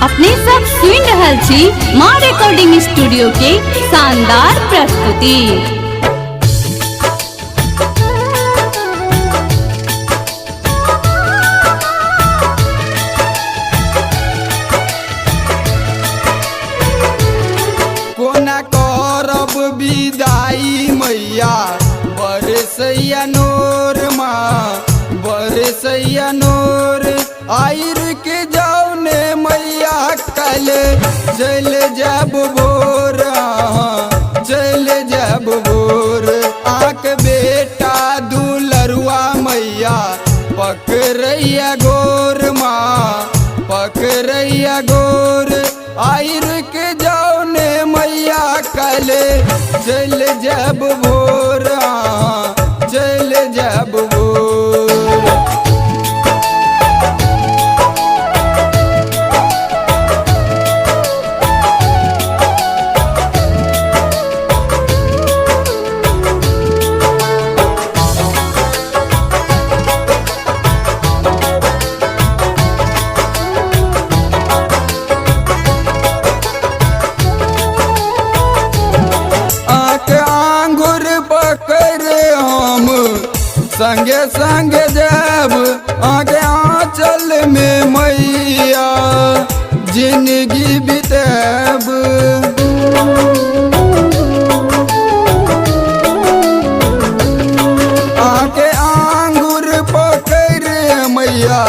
अपने सब सुन रहल छी माँ रिकॉर्डिंग स्टूडियो के शानदार प्रस्तुति। कोना करब विदाई मैया बरसैया नोर माँ बरसैया नोर आयर के जाओने मैया कल चल जब भोर चल जब भोर आक बेटा दुलरुआ मैया पकड़ैया गोर माँ पकड़ैया गोर आयर के जाओने मैया कल चल जब भोर चल जब भोर। संगे संगे जब आगे आंचल में मैया जिंदगी बिताब आके आंगुर पकड़ मैया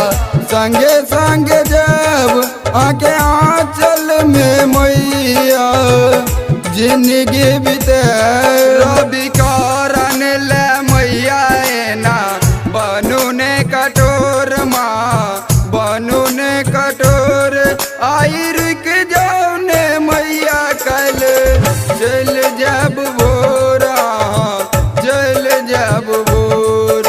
संगे संगे जब आके आंचल में मैया जिंदगी बिताब कारण ले मैया बनू ने कठोर माँ बनू ने कठोर आयर के जाओने मैया कल चल जब भोर चल जब भोर।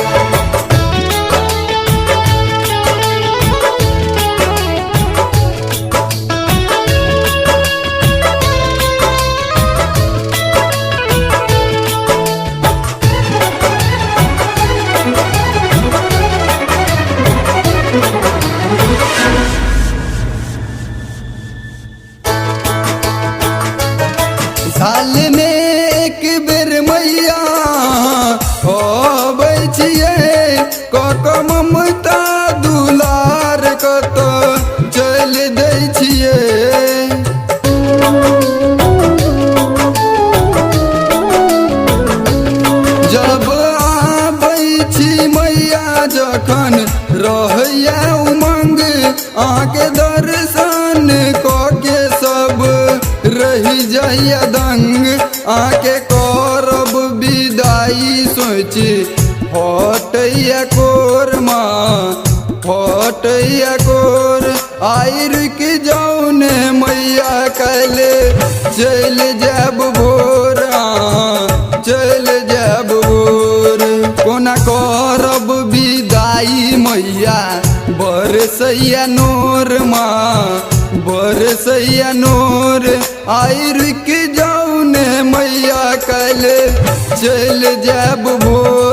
साल में एक बेर मैया होबै छियै कतो ममता दुलार कतो चल दै छियै जब आबै छी मैया जखन रहैया उमंग आके दर्शन कके सब रही जाइया दंग आके करब विदाई सोची हटैया कोर माँ हटैया कोर आयर के जाओने मैया कल चल जब भोर चल जब भोर। कोना करब विदाई मैया बरसैया नोर माँ बरसैया नोर आयर के जाओने मैया कल चल जब भोर